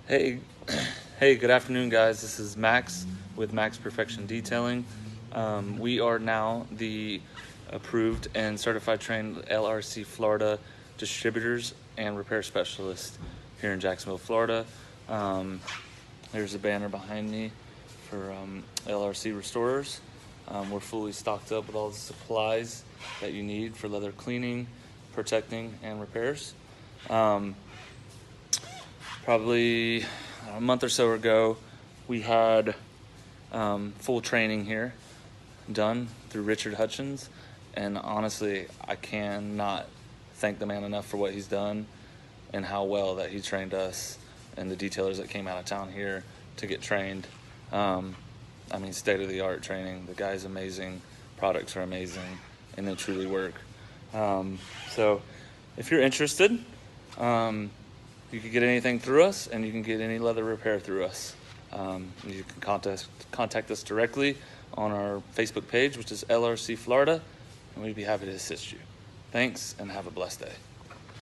Hey, hey, good afternoon, guys. This is Max with Max Perfection Detailing. We are now the approved and certified trained LRC Florida distributors and repair specialists here in Jacksonville, Florida. There's a banner behind me for LRC restorers. We're fully stocked up with all the supplies that you need for leather cleaning, protecting, and repairs. Probably a month or so ago, we had full training here done through Richard Hutchins, and honestly, I cannot thank the man enough for what he's done and how well that he trained us and the detailers that came out of town here to get trained. State-of-the-art training. The guy's amazing, products are amazing, and they truly work. So if you're interested, you can get anything through us, and you can get any leather repair through us. You can contact us directly on our Facebook page, which is LRC Florida, and we'd be happy to assist you. Thanks, and have a blessed day.